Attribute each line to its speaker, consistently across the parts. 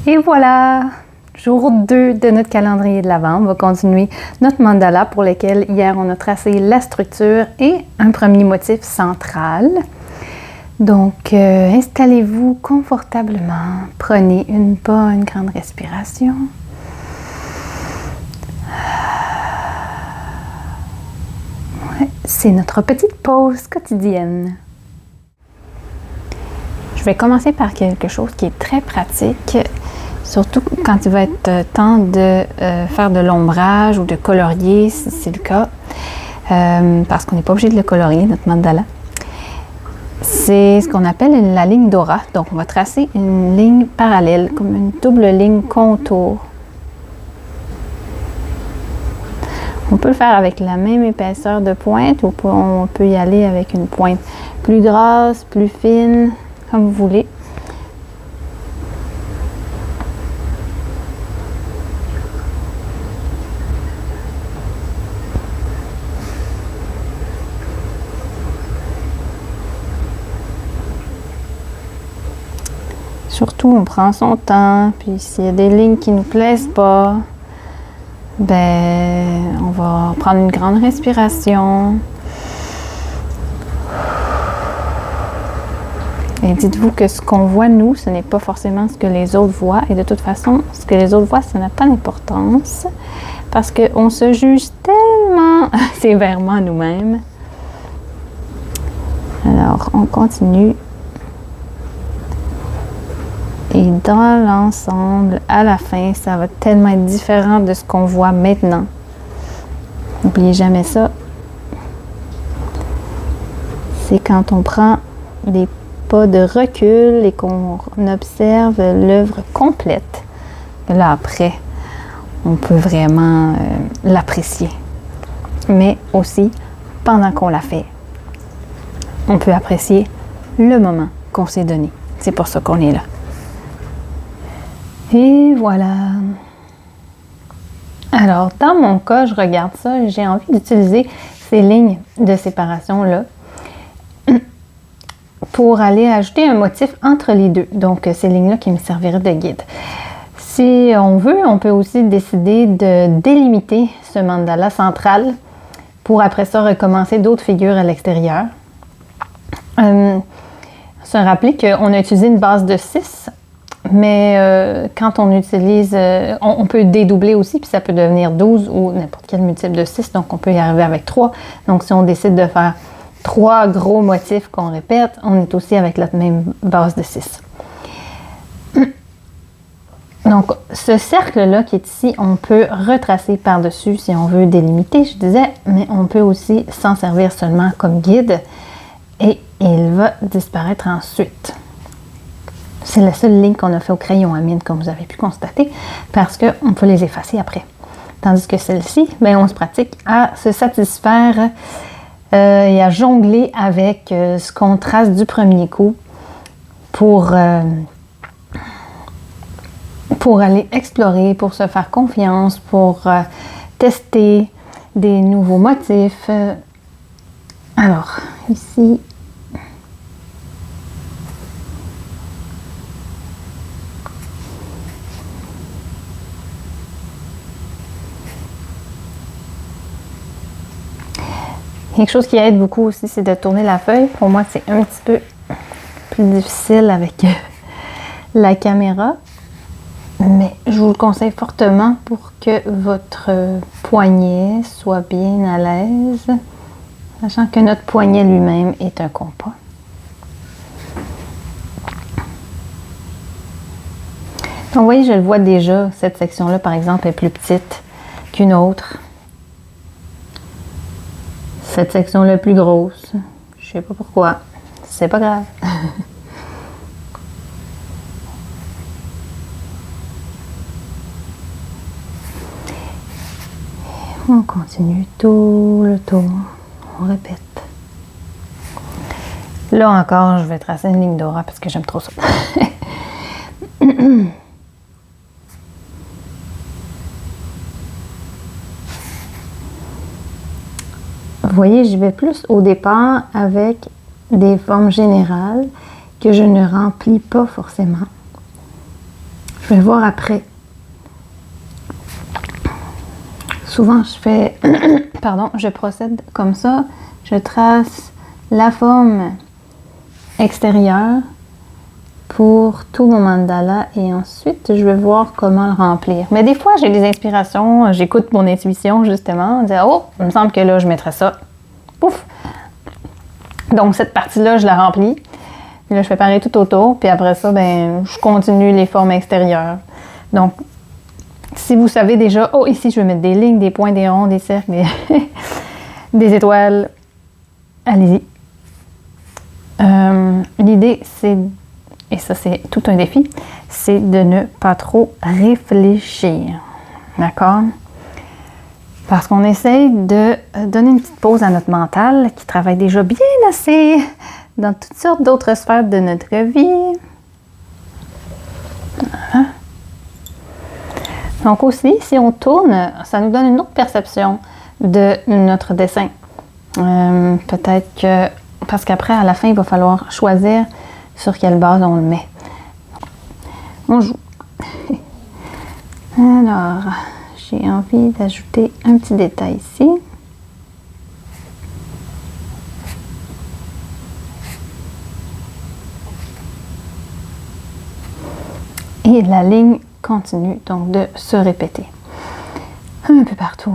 Speaker 1: Et voilà, jour 2 de notre calendrier de l'Avent. On va continuer notre mandala pour lequel hier on a tracé la structure et un premier motif central. Donc, installez-vous confortablement. Prenez une bonne grande respiration. Ouais, c'est notre petite pause quotidienne. Je vais commencer par quelque chose qui est très pratique, surtout quand il va être temps de faire de l'ombrage ou de colorier, si c'est le cas, parce qu'on n'est pas obligé de le colorier, notre mandala. C'est ce qu'on appelle la ligne d'aura. Donc, on va tracer une ligne parallèle, comme une double ligne contour. On peut le faire avec la même épaisseur de pointe ou on peut y aller avec une pointe plus grasse, plus fine, comme vous voulez. Surtout, on prend son temps, puis s'il y a des lignes qui ne nous plaisent pas, ben, on va prendre une grande respiration. Et dites-vous que ce qu'on voit, nous, ce n'est pas forcément ce que les autres voient. Et de toute façon, ce que les autres voient, ça n'a pas d'importance. Parce qu'on se juge tellement sévèrement nous-mêmes. Alors, on continue. Et dans l'ensemble, à la fin, ça va tellement être différent de ce qu'on voit maintenant. N'oubliez jamais ça. C'est quand on prend des pas de recul et qu'on observe l'œuvre complète. Et là, après, on peut vraiment l'apprécier. Mais aussi, pendant qu'on la fait, on peut apprécier le moment qu'on s'est donné. C'est pour ça qu'on est là. Et voilà. Alors, dans mon cas, je regarde ça, j'ai envie d'utiliser ces lignes de séparation-là pour aller ajouter un motif entre les deux. Donc, ces lignes-là qui me serviraient de guide. Si on veut, on peut aussi décider de délimiter ce mandala central pour après ça recommencer d'autres figures à l'extérieur. Se rappeler qu'on a utilisé une base de 6. Mais quand on utilise, on peut dédoubler aussi, puis ça peut devenir 12 ou n'importe quel multiple de 6, donc on peut y arriver avec 3. Donc si on décide de faire 3 gros motifs qu'on répète, on est aussi avec la même base de 6. Donc ce cercle-là qui est ici, on peut retracer par-dessus si on veut délimiter, je disais, mais on peut aussi s'en servir seulement comme guide et il va disparaître ensuite. C'est la seule ligne qu'on a fait au crayon à mine, comme vous avez pu constater, parce qu'on peut les effacer après. Tandis que celle-ci, ben, on se pratique à se satisfaire et à jongler avec ce qu'on trace du premier coup pour aller explorer, pour se faire confiance, pour tester des nouveaux motifs. Alors, ici... Quelque chose qui aide beaucoup aussi, c'est de tourner la feuille. Pour moi, c'est un petit peu plus difficile avec la caméra. Mais je vous le conseille fortement pour que votre poignet soit bien à l'aise. Sachant que notre poignet lui-même est un compas. Donc, vous voyez, je le vois déjà. Cette section-là, par exemple, est plus petite qu'une autre. Cette section-là plus grosse. Je sais pas pourquoi. C'est pas grave. On continue tout le tour. On répète. Là encore, je vais tracer une ligne d'aura parce que j'aime trop ça. Vous voyez, je vais plus au départ avec des formes générales que je ne remplis pas forcément. Je Je vais voir après. Souvent, je fais, pardon, je procède comme ça. Je trace la forme extérieure pour tout mon mandala et ensuite, je vais voir comment le remplir. Mais des fois, j'ai des inspirations, j'écoute mon intuition justement, dire oh, il me semble que là, je mettrais ça. Pouf! Donc, cette partie-là, je la remplis. Puis là, je fais pareil tout autour. Puis après ça, ben, je continue les formes extérieures. Donc, si vous savez déjà, oh, ici, je vais mettre des lignes, des points, des ronds, des cercles, des étoiles, allez-y. L'idée, c'est, et ça, c'est tout un défi, c'est de ne pas trop réfléchir. D'accord? Parce qu'on essaye de donner une petite pause à notre mental qui travaille déjà bien assez dans toutes sortes d'autres sphères de notre vie. Voilà. Donc aussi, si on tourne, ça nous donne une autre perception de notre dessin. Peut-être que, parce qu'après, à la fin, il va falloir choisir sur quelle base on le met. On joue. Alors, j'ai envie d'ajouter un petit détail ici. Et la ligne continue donc de se répéter un peu partout.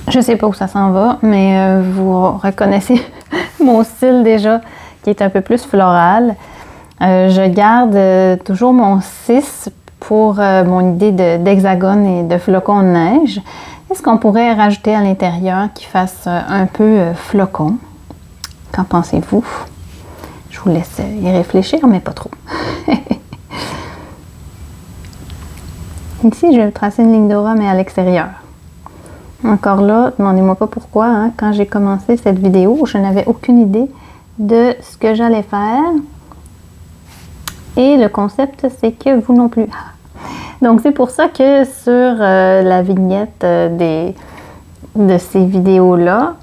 Speaker 1: Je sais pas où ça s'en va, mais vous reconnaissez mon style déjà qui est un peu plus floral. Je garde toujours mon 6 pour mon idée d'hexagone et de flocon de neige. Est-ce qu'on pourrait rajouter à l'intérieur qui fasse un peu flocon? Qu'en pensez-vous? Je vous laisse y réfléchir, mais pas trop. Ici, je vais tracer une ligne d'aura, mais à l'extérieur. Encore là, demandez-moi pas pourquoi, hein, quand j'ai commencé cette vidéo, je n'avais aucune idée de ce que j'allais faire. Et le concept, c'est que vous non plus. Donc, c'est pour ça que sur la vignette de ces vidéos-là,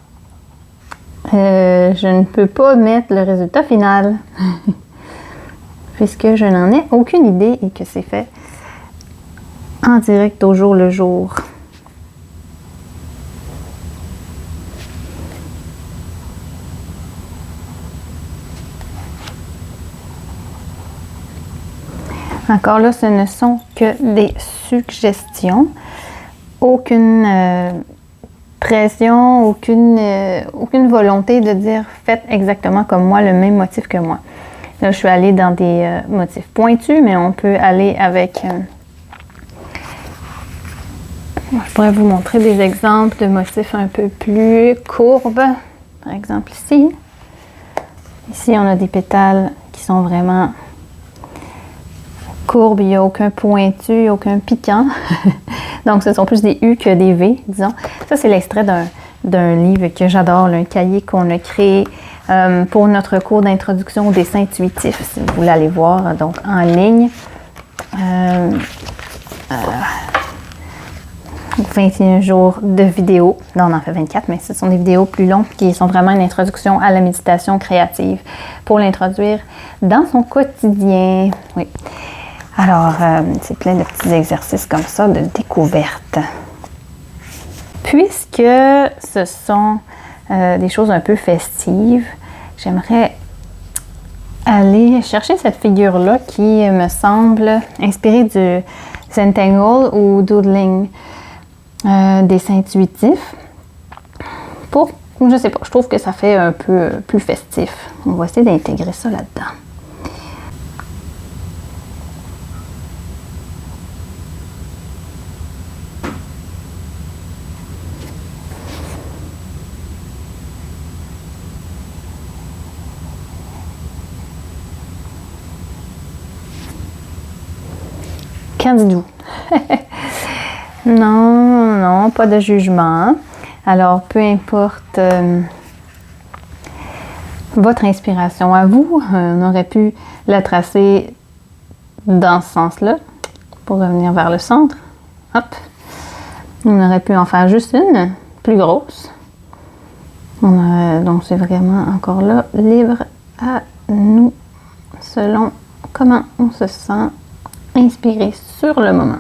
Speaker 1: je ne peux pas mettre le résultat final. Puisque je n'en ai aucune idée et que c'est fait en direct au jour le jour. Encore là, ce ne sont que des suggestions. Aucune pression, aucune volonté de dire faites exactement comme moi, le même motif que moi. Là, je suis allée dans des motifs pointus, mais on peut aller avec... je pourrais vous montrer des exemples de motifs un peu plus courbes. Par exemple ici. Ici, on a des pétales qui sont vraiment... courbe, il n'y a aucun pointu, aucun piquant. Donc, ce sont plus des U que des V, disons. Ça, c'est l'extrait d'un livre que j'adore, un cahier qu'on a créé pour notre cours d'introduction au dessin intuitif, si vous voulez aller voir, donc en ligne. 21 jours de vidéos. Là, on en fait 24, mais ce sont des vidéos plus longues qui sont vraiment une introduction à la méditation créative pour l'introduire dans son quotidien. Oui. Alors, c'est plein de petits exercices comme ça de découverte. Puisque ce sont des choses un peu festives, j'aimerais aller chercher cette figure-là qui me semble inspirée du Zentangle ou Doodling. dessin intuitif. Je sais pas, je trouve que ça fait un peu plus festif. On va essayer d'intégrer ça là-dedans. Qu'en dites-vous? Non, pas de jugement. Alors, peu importe votre inspiration à vous, on aurait pu la tracer dans ce sens-là, pour revenir vers le centre. Hop! On aurait pu en faire juste une, plus grosse. Donc, c'est vraiment encore là, libre à nous, selon comment on se sent inspiré sur le moment.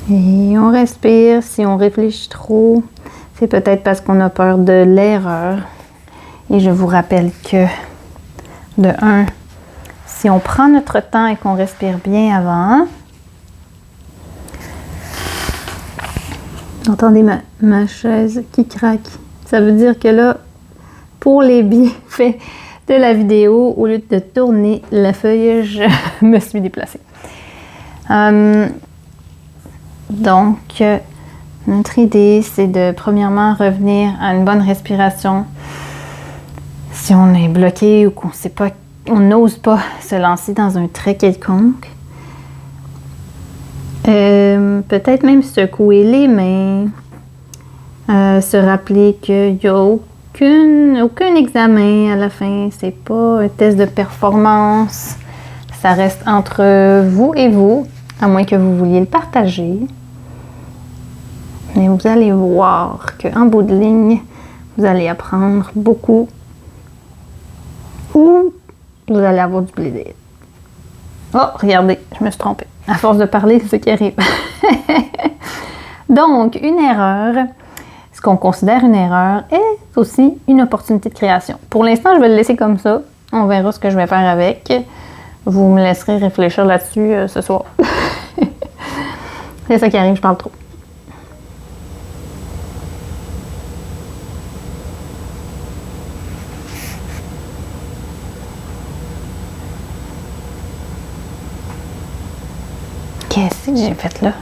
Speaker 1: Et on respire. Si on réfléchit trop, c'est peut-être parce qu'on a peur de l'erreur. Et je vous rappelle que, de un, si on prend notre temps et qu'on respire bien avant, vous entendez ma chaise qui craque. Ça veut dire que là, pour les bienfaits de la vidéo, au lieu de tourner la feuille, je me suis déplacée. Donc, notre idée, c'est de premièrement revenir à une bonne respiration. Si on est bloqué ou qu'on sait pas, on n'ose pas se lancer dans un trait quelconque, peut-être même secouer les mains, se rappeler qu'il n'y a aucun examen à la fin, c'est pas un test de performance, ça reste entre vous et vous, à moins que vous vouliez le partager. Mais vous allez voir qu'en bout de ligne, vous allez apprendre beaucoup ou vous allez avoir du plaisir. Oh, regardez, je me suis trompée. À force de parler, c'est ce qui arrive. Donc, une erreur, ce qu'on considère une erreur, est aussi une opportunité de création. Pour l'instant, je vais le laisser comme ça. On verra ce que je vais faire avec. Vous me laisserez réfléchir là-dessus ce soir. C'est ça qui arrive, je parle trop. Qu'est-ce que j'ai fait là?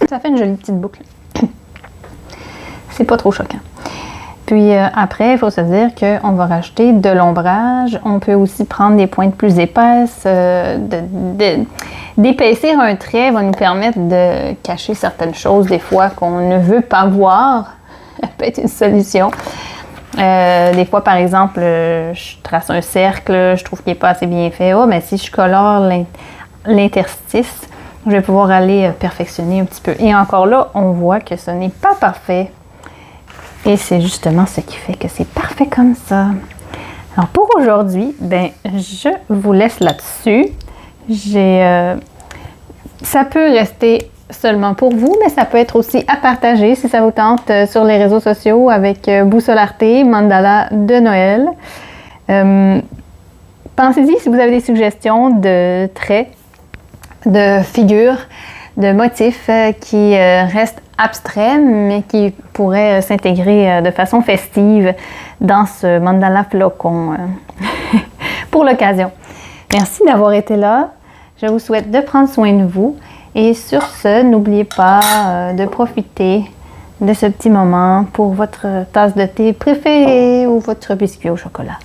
Speaker 1: Ça fait une jolie petite boucle. C'est pas trop choquant. Puis après, il faut se dire qu'on va rajouter de l'ombrage. On peut aussi prendre des pointes plus épaisses. D'épaissir un trait va nous permettre de cacher certaines choses des fois qu'on ne veut pas voir. Ça peut être une solution. Des fois, par exemple, je trace un cercle, je trouve qu'il n'est pas assez bien fait. Oh, mais si je colore l'interstice, je vais pouvoir aller perfectionner un petit peu. Et encore là, on voit que ce n'est pas parfait. Et c'est justement ce qui fait que c'est parfait comme ça. Alors pour aujourd'hui, je vous laisse là-dessus. Ça peut rester seulement pour vous, mais ça peut être aussi à partager si ça vous tente sur les réseaux sociaux avec Boussole Arte, Mandala de Noël. Pensez-y si vous avez des suggestions de traits, de figures, de motifs qui restent abstraits, mais qui pourraient s'intégrer de façon festive dans ce mandala flocon pour l'occasion. Merci d'avoir été là. Je vous souhaite de prendre soin de vous. Et sur ce, n'oubliez pas de profiter de ce petit moment pour votre tasse de thé préférée ou votre biscuit au chocolat.